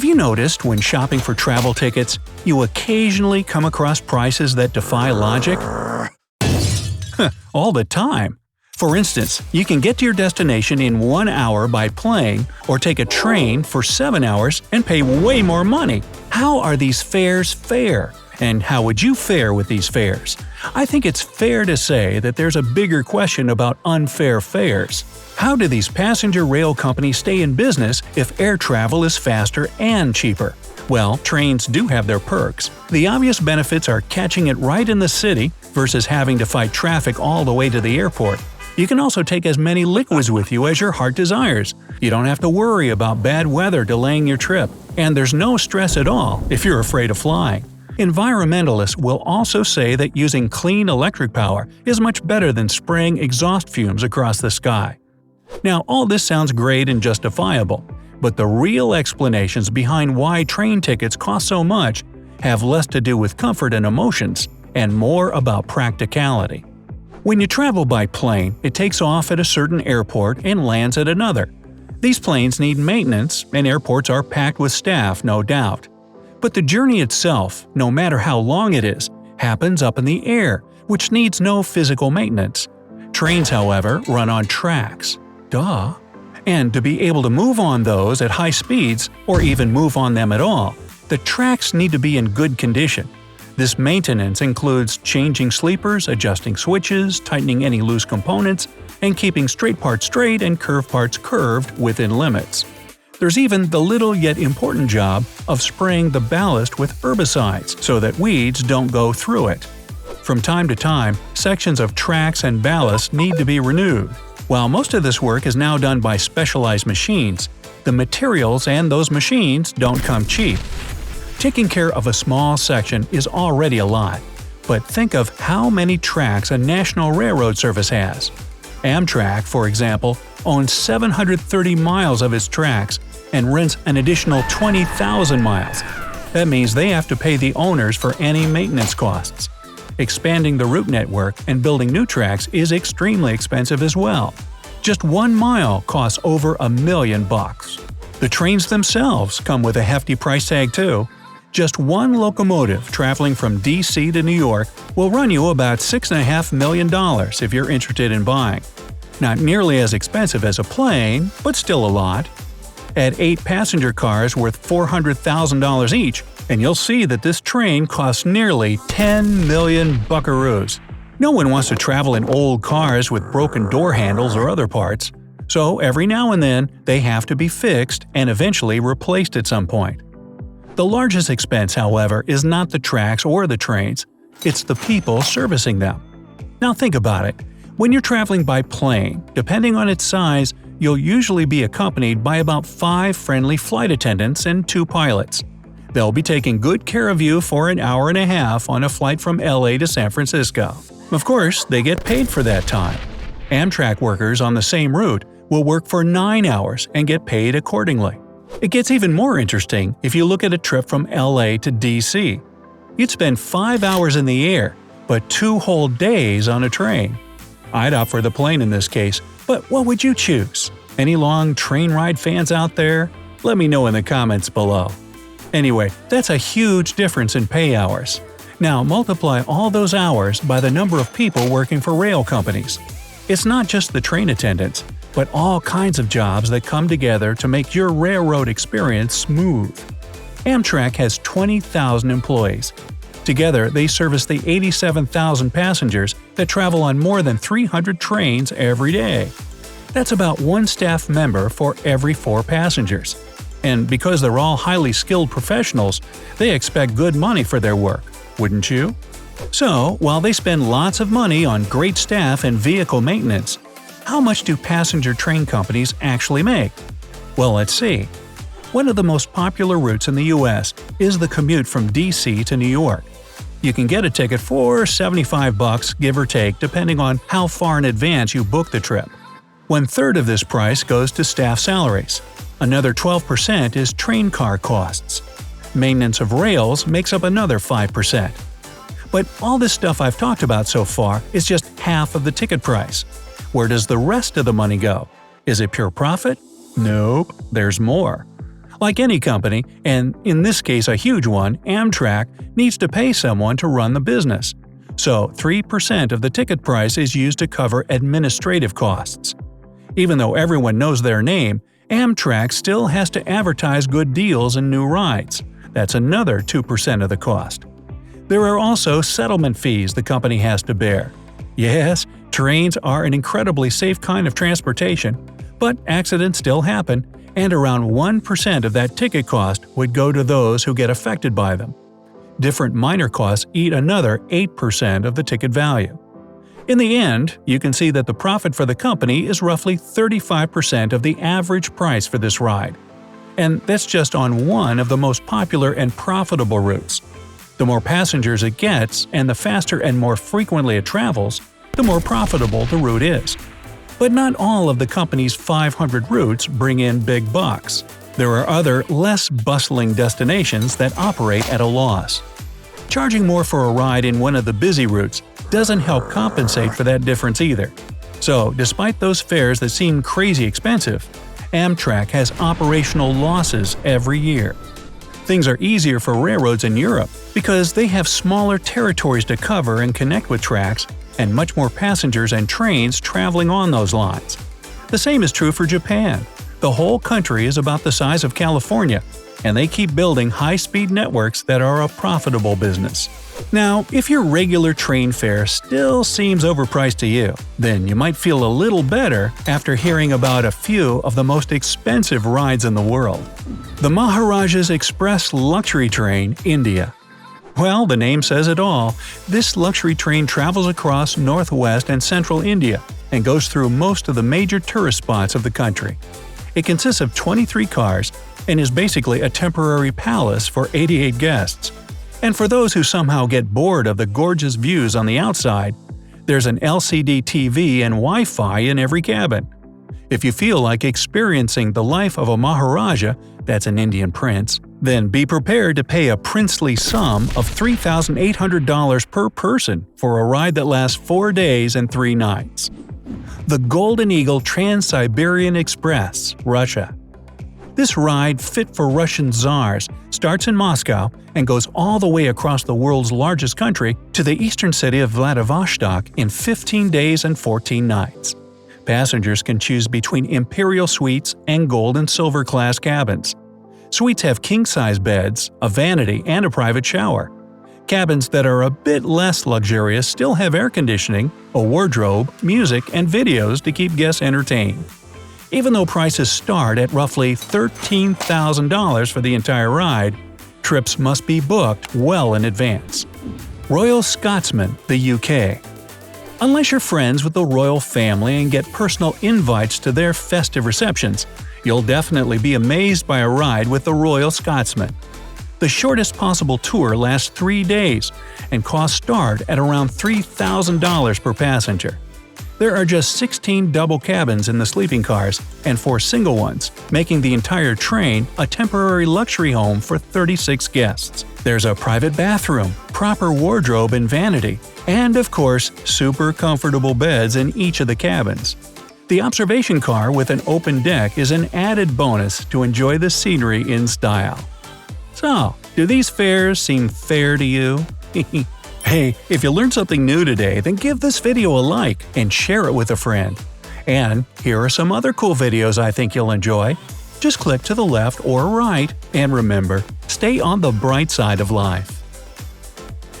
you noticed when shopping for travel tickets, you occasionally come across prices that defy logic? All the time. For instance, you can get to your destination in 1 hour by plane or take a train for 7 hours and pay way more money. How are these fares fair? And how would you fare with these fares? I think it's fair to say that there's a bigger question about unfair fares. How do these passenger rail companies stay in business if air travel is faster and cheaper? Well, trains do have their perks. The obvious benefits are catching it right in the city versus having to fight traffic all the way to the airport. You can also take as many liquids with you as your heart desires. You don't have to worry about bad weather delaying your trip. And there's no stress at all if you're afraid of flying. Environmentalists will also say that using clean electric power is much better than spraying exhaust fumes across the sky. Now, all this sounds great and justifiable, but the real explanations behind why train tickets cost so much have less to do with comfort and emotions, and more about practicality. When you travel by plane, it takes off at a certain airport and lands at another. These planes need maintenance, and airports are packed with staff, no doubt. But the journey itself, no matter how long it is, happens up in the air, which needs no physical maintenance. Trains, however, run on tracks. Duh. And to be able to move on those at high speeds, or even move on them at all, the tracks need to be in good condition. This maintenance includes changing sleepers, adjusting switches, tightening any loose components, and keeping straight parts straight and curved parts curved within limits. There's even the little yet important job of spraying the ballast with herbicides so that weeds don't go through it. From time to time, sections of tracks and ballast need to be renewed. While most of this work is now done by specialized machines, the materials and those machines don't come cheap. Taking care of a small section is already a lot, but think of how many tracks a national railroad service has. Amtrak, for example, owns 730 miles of its tracks and rents an additional 20,000 miles. That means they have to pay the owners for any maintenance costs. Expanding the route network and building new tracks is extremely expensive as well. Just 1 mile costs over $1 million. The trains themselves come with a hefty price tag too. Just one locomotive traveling from DC to New York will run you about $6.5 million if you're interested in buying. Not nearly as expensive as a plane, but still a lot. Add 8 passenger cars worth $400,000 each, and you'll see that this train costs nearly 10 million buckaroos. No one wants to travel in old cars with broken door handles or other parts, so every now and then they have to be fixed and eventually replaced at some point. The largest expense, however, is not the tracks or the trains, it's the people servicing them. Now think about it. When you're traveling by plane, depending on its size, you'll usually be accompanied by about 5 friendly flight attendants and 2 pilots. They'll be taking good care of you for an hour and a half on a flight from LA to San Francisco. Of course, they get paid for that time. Amtrak workers on the same route will work for 9 hours and get paid accordingly. It gets even more interesting if you look at a trip from LA to DC. You'd spend 5 hours in the air, but 2 whole days on a train. I'd opt for the plane in this case, but what would you choose? Any long train ride fans out there? Let me know in the comments below. Anyway, that's a huge difference in pay hours. Now multiply all those hours by the number of people working for rail companies. It's not just the train attendants, but all kinds of jobs that come together to make your railroad experience smooth. Amtrak has 20,000 employees. Together, they service the 87,000 passengers that travel on more than 300 trains every day. That's about 1 staff member for every 4 passengers. And because they're all highly skilled professionals, they expect good money for their work, wouldn't you? So, while they spend lots of money on great staff and vehicle maintenance, how much do passenger train companies actually make? Well, let's see. One of the most popular routes in the US is the commute from DC to New York. You can get a ticket for $75 give or take depending on how far in advance you book the trip. 1/3 of this price goes to staff salaries. Another 12% is train car costs. Maintenance of rails makes up another 5%. But all this stuff I've talked about so far is just half of the ticket price. Where does the rest of the money go? Is it pure profit? Nope, there's more. Like any company, and in this case a huge one, Amtrak needs to pay someone to run the business. So 3% of the ticket price is used to cover administrative costs. Even though everyone knows their name, Amtrak still has to advertise good deals and new rides. That's another 2% of the cost. There are also settlement fees the company has to bear. Yes, trains are an incredibly safe kind of transportation, but accidents still happen, and around 1% of that ticket cost would go to those who get affected by them. Different minor costs eat another 8% of the ticket value. In the end, you can see that the profit for the company is roughly 35% of the average price for this ride. And that's just on one of the most popular and profitable routes. The more passengers it gets, and the faster and more frequently it travels, the more profitable the route is. But not all of the company's 500 routes bring in big bucks. There are other, less bustling destinations that operate at a loss. Charging more for a ride in one of the busy routes doesn't help compensate for that difference either. So, despite those fares that seem crazy expensive, Amtrak has operational losses every year. Things are easier for railroads in Europe because they have smaller territories to cover and connect with tracks, and much more passengers and trains traveling on those lines. The same is true for Japan. The whole country is about the size of California, and they keep building high-speed networks that are a profitable business. Now, if your regular train fare still seems overpriced to you, then you might feel a little better after hearing about a few of the most expensive rides in the world. The Maharajas Express Luxury Train, India. Well, the name says it all. This luxury train travels across northwest and central India and goes through most of the major tourist spots of the country. It consists of 23 cars and is basically a temporary palace for 88 guests. And for those who somehow get bored of the gorgeous views on the outside, there's an LCD TV and Wi-Fi in every cabin. If you feel like experiencing the life of a Maharaja, that's an Indian prince, then be prepared to pay a princely sum of $3,800 per person for a ride that lasts 4 days and 3 nights. The Golden Eagle Trans-Siberian Express, Russia. This ride, fit for Russian czars, starts in Moscow and goes all the way across the world's largest country to the eastern city of Vladivostok in 15 days and 14 nights. Passengers can choose between imperial suites and gold and silver class cabins. Suites have king-size beds, a vanity, and a private shower. Cabins that are a bit less luxurious still have air conditioning, a wardrobe, music, and videos to keep guests entertained. Even though prices start at roughly $13,000 for the entire ride, trips must be booked well in advance. Royal Scotsman, the UK. Unless you're friends with the royal family and get personal invites to their festive receptions, you'll definitely be amazed by a ride with the Royal Scotsman. The shortest possible tour lasts 3 days, and costs start at around $3,000 per passenger. There are just 16 double cabins in the sleeping cars and 4 single ones, making the entire train a temporary luxury home for 36 guests. There's a private bathroom, proper wardrobe and vanity, and of course, super comfortable beds in each of the cabins. The observation car with an open deck is an added bonus to enjoy the scenery in style. So, do these fares seem fair to you? Hey, if you learned something new today, then give this video a like and share it with a friend. And here are some other cool videos I think you'll enjoy. Just click to the left or right, and remember, stay on the bright side of life.